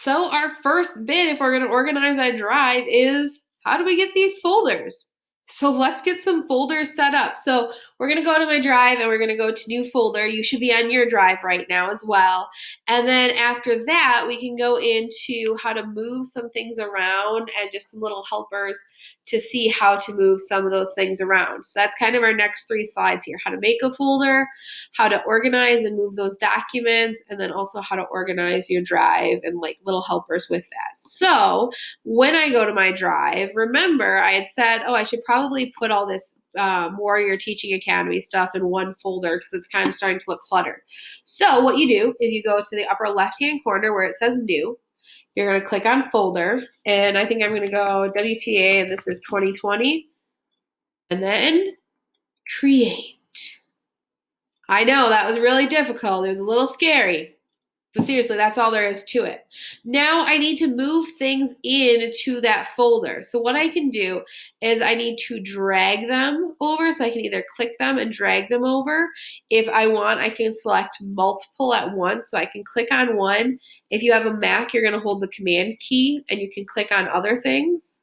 So our first bit, if we're going to organize our drive, is how do we get these folders? So let's get some folders set up. So we're going to go to my drive and we're going to go to new folder. You should be on your drive right now as well. And then after that, we can go into how to move some things around and just some little helpers to see how to move some of those things around. So that's kind of our next 3 slides here: how to make a folder, how to organize and move those documents, and then also how to organize your drive and like little helpers with that. So when I go to my drive, remember I had said, oh, I should probably put all this Warrior Teaching Academy stuff in one folder because it's kind of starting to look cluttered. So what you do is you go to the upper left-hand corner where it says New. You're going to click on Folder, and I think I'm going to go WTA, and this is 2020, and then Create. I know that was really difficult. It was a little scary, but seriously, that's all there is to it. Now I need to move things into that folder. So what I can do is I need to drag them over. So I can either click them and drag them over. If I want, I can select multiple at once. So I can click on one. If you have a Mac, you're going to hold the Command key and you can click on other things.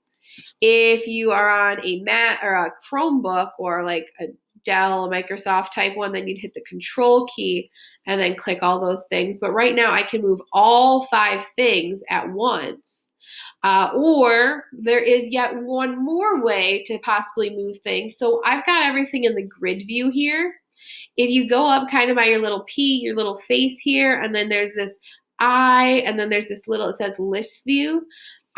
If you are on a Mac or a Chromebook or like a Dell, a Microsoft type one, then you'd hit the Control key and then click all those things. But right now I can move all 5 things at once. Or there is yet one more way to possibly move things. So I've got everything in the grid view here. If you go up kind of by your little P, your little face here, and then there's this I, and then there's this little, it says list view.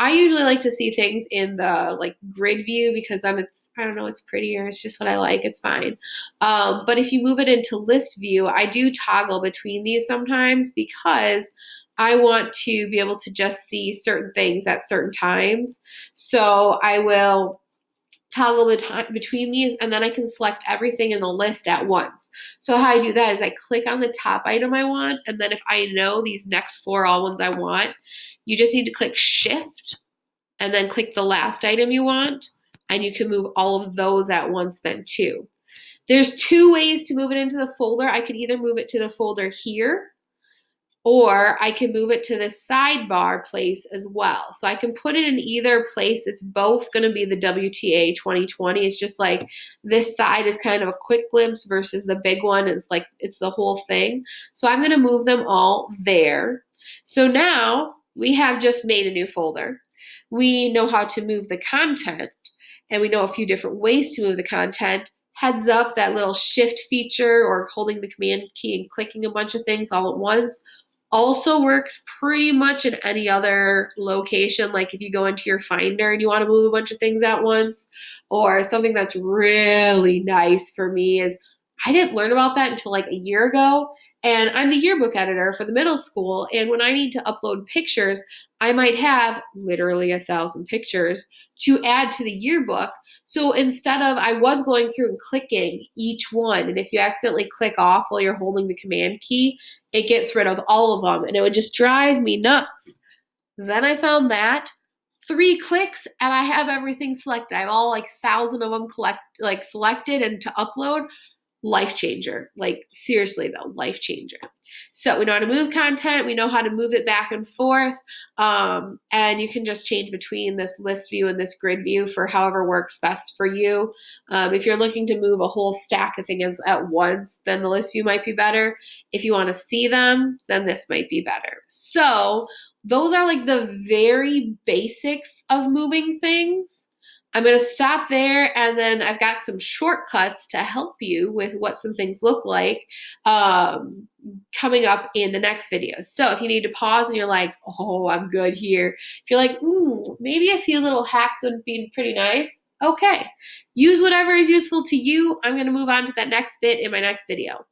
I usually like to see things in the like grid view because then it's, I don't know, it's prettier. It's just what I like. It's fine. But if you move it into list view, I do toggle between these sometimes because I want to be able to just see certain things at certain times. So I will toggle between these, and then I can select everything in the list at once. So how I do that is I click on the top item I want, and then if I know these next 4 are all ones I want, you just need to click Shift and then click the last item you want, and you can move all of those at once then too. There's 2 ways to move it into the folder. I could either move it to the folder here, or I can move it to the sidebar place as well. So I can put it in either place. It's both going to be the WTA 2020. It's just like this side is kind of a quick glimpse versus the big one is like it's the whole thing. So I'm going to move them all there. So now we have just made a new folder. We know how to move the content, and we know a few different ways to move the content. Heads up, that little shift feature or holding the command key and clicking a bunch of things all at once also works pretty much in any other location. Like if you go into your Finder and you want to move a bunch of things at once, or something that's really nice for me is I didn't learn about that until like a year ago. And I'm the yearbook editor for the middle school. And when I need to upload pictures, I might have literally 1,000 pictures to add to the yearbook. So instead of, I was going through and clicking each one. And if you accidentally click off while you're holding the command key, it gets rid of all of them. And it would just drive me nuts. Then I found that 3 clicks and I have everything selected. I have all like 1,000 of them selected and to upload. Life changer. Like seriously though, life changer. So we know how to move content. We know how to move it back and forth. And you can just change between this list view and this grid view for however works best for you. If you're looking to move a whole stack of things at once, then the list view might be better. If you want to see them, then this might be better. So those are like the very basics of moving things. I'm going to stop there, and then I've got some shortcuts to help you with what some things look like coming up in the next video. So if you need to pause and you're like, oh, I'm good here. If you're like, maybe a few little hacks would be pretty nice. Okay, use whatever is useful to you. I'm going to move on to that next bit in my next video.